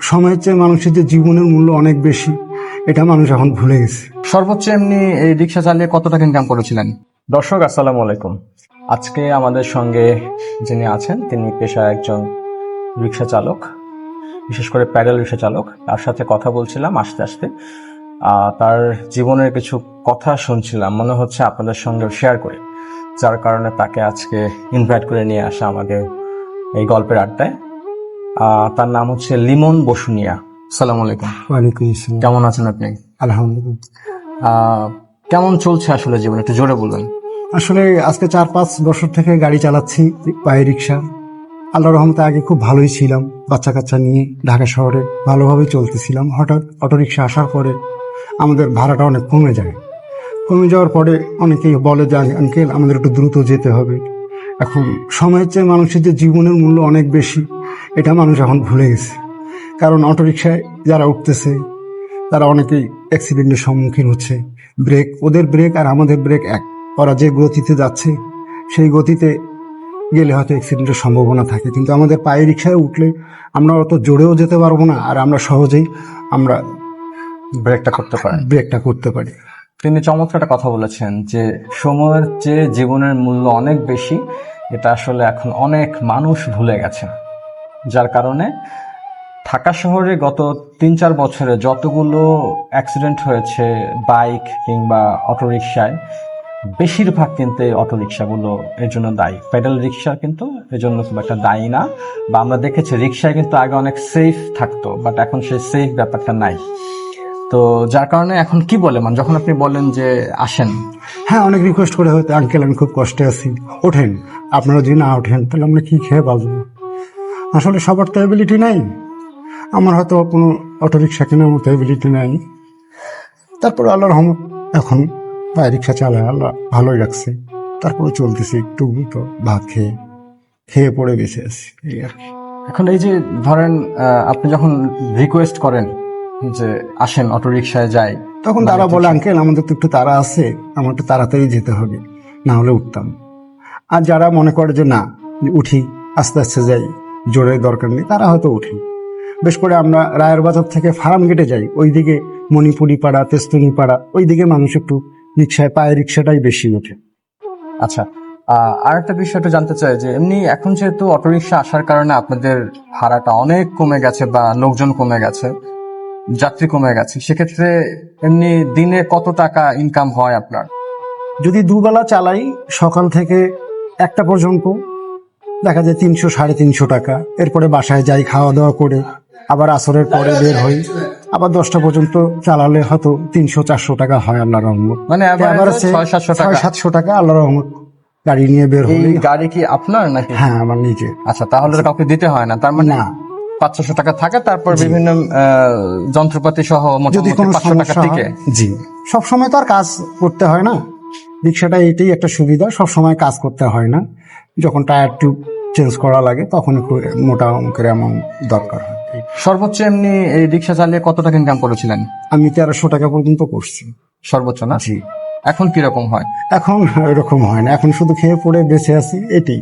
সময়ের চেয়ে মানুষের যে জীবনের মূল্য অনেক বেশি, এটা মানুষ এখন ভুলে গেছে। সর্বোচ্চ এমনি এই রিক্সা চালিয়ে কত টাকা ইনকাম করেছিলেন? দর্শক আসসালামু আলাইকুম। আজকে আমাদের সঙ্গে যিনি আছেন তিনি পেশায় একজন রিক্সা চালক, বিশেষ করে প্যাডেল রিক্সা চালক। তার সাথে কথা বলছিলাম আস্তে আস্তে, তার জীবনের কিছু কথা শুনছিলাম, মনে হচ্ছে আপনাদের সঙ্গে শেয়ার করি, যার কারণে তাকে আজকে ইনভাইট করে নিয়ে আসা আমাদের এই গল্পের আড্ডায়। তার নাম হচ্ছে লিমন বসুনিয়া। আসসালামু আলাইকুম। ওয়ালাইকুম আসসালাম। কেমন আছেন আপনি? আলহামদুলিল্লাহ। কেমন চলছে আসলে জীবন, একটু জোরে বলবেন। আসলে আজকে 4-5 বছর থেকে গাড়ি চালাচ্ছি, পায়ে রিক্সা। আল্লাহর রহমতে আগে খুব ভালোই ছিলাম, বাচ্চা কাচ্চা নিয়ে ঢাকা শহরে ভালোভাবেই চলতেছিলাম। হঠাৎ অটোরিক্সা আসার পরে আমাদের ভাড়াটা অনেক কমে যায়। কমে যাওয়ার পরে অনেকেই বলে যে আঙ্কেল আমাদের একটু দ্রুত যেতে হবে। এখন সময়ের চেয়ে মানুষের যে জীবনের মূল্য অনেক বেশি, এটা মানুষ এখন ভুলে গেছে। কারণ অটোরিকশায় যারা উঠতেছে তারা অনেকেই অ্যাক্সিডেন্টের সম্মুখীন হচ্ছে। ওদের ব্রেক আর আমাদের ব্রেক এক। ওরা যে গতিতে যাচ্ছে সেই গতিতে গেলে হয়তো অ্যাক্সিডেন্টের সম্ভাবনা থাকে, কিন্তু আমাদের পায়ে রিক্সায় উঠলে আমরা অত জোরেও যেতে পারবো না, আর আমরা সহজেই ব্রেকটা করতে পারেন। ব্রেকটা করতে পারি। তিনি চমৎকার একটা কথা বলেছেন যে সময়ের চেয়ে জীবনের মূল্য অনেক বেশি, এটা আসলে এখন অনেক মানুষ ভুলে গেছে। যার কারণে ঢাকা শহরে গত 3-4 বছরে যতগুলো অ্যাক্সিডেন্ট হয়েছে বাইক কিংবা অটোরিকশায়, বেশিরভাগ কিন্তু এই অটোরিকশাগুলো এর জন্য দায়ী। প্যাডেল রিক্সা কিন্তু এর জন্য খুব একটা দায়ী না। বা আমরা দেখেছি রিক্সায় কিন্তু আগে অনেক সেফ থাকতো, বাট এখন সেই সেফ ব্যাপারটা নাই। তো যার কারণে এখন কি বলে যখন আপনি বলেন যে আসেন, হ্যাঁ, অনেক রিকোয়েস্ট করে হয়তো আঙ্কেল আমি খুব কষ্টে আছি, ওঠেন। আপনারা যদি না ওঠেন তাহলে আমরা কি খেয়ে বাঁচবো? আসলে সবার তো এবিলিটি নাই। আমার হয়তো কোনো অটোরিক্সা কেনার মতো এবিলিটি নাই। তারপর আল্লাহর রহমত এখন পায়ে রিক্সা চালায়, আল্লাহ ভালোই রাখছে। তারপরে চলতেছি একটু তো ভাত খেয়ে পড়ে বেঁচে আছি, এই আর কি। এখন এই যে ধরেন আপনি যখন রিকোয়েস্ট করেন যে আসেন অটোরিকশায় যাই, তখন তারা বলে আঙ্কেল আমাদের তো একটু তাড়া আছে, আমার একটু তাড়াতাড়ি যেতে হবে, না হলে উঠতাম। আর যারা মনে করে যে না উঠি, আস্তে আস্তে যাই, জোরে দরকার নেই, তারা হয়তো উঠি। বেশ করে আমরা রায়ের বাজার থেকে ফার্ম গেটে যাই, ওইদিকে মণিপুরি পাড়া, তেস্তুনি পাড়া, ওইদিকে মানুষ একটু রিক্সায়, পায়ে রিক্সাটাই বেশি ওঠে। আচ্ছা, আর একটা বিষয় একটু জানতে চাই যে এমনি এখন যেহেতু অটোরিকশা আসার কারণে আপনাদের ভাড়াটা অনেক কমে গেছে বা লোকজন কমে গেছে, যাত্রী কমে গেছে, সেক্ষেত্রে এমনি দিনে কত টাকা ইনকাম হয় আপনার? যদি দুবেলা চালাই সকাল থেকে 1টা পর্যন্ত, দেখা যায় 300-350 টাকা। এরপরে বাসায় যাই, খাওয়া দাওয়া করে আবার আসরের পরে বের হই, আবার 10টা পর্যন্ত চালালে হয়তো 300-400 টাকা হয় আল্লাহর রহমত। মানে আবার 600-700 টাকা আল্লাহর রহমত গাড়ি নিয়ে বের হই। এই গাড়ি কি আপনার নাকি? হ্যাঁ, আমার নিজে। আচ্ছা, তাহলে তো কাউকে দিতে হয় না, তার মানে না, 500-600 টাকা থাকে, তারপর বিভিন্ন যন্ত্রপাতি সহ যদি মোটামুটি কোনো 500 টাকা সমস্যা থেকে। হয়, জি, সবসময় তো আর কাজ করতে হয় না। রিক্সাটা এটাই একটা সুবিধা, সবসময় কাজ করতে হয় না। যখন টায়ার টিউব চেঞ্জ করা লাগে তখন একটু মোটা অঙ্কের অ্যামাউন্ট দরকার হয়। সর্বোচ্চ এমনি এই রিক্সা চালিয়ে কত টাকা ইনকাম করেছিলেন? আমি 1300 টাকা পর্যন্ত করছি সর্বোচ্চ না? জি। এখন কিরকম হয়? এখন এরকম হয় না, এখন শুধু খেয়ে পড়ে বেঁচে আছি, এটাই।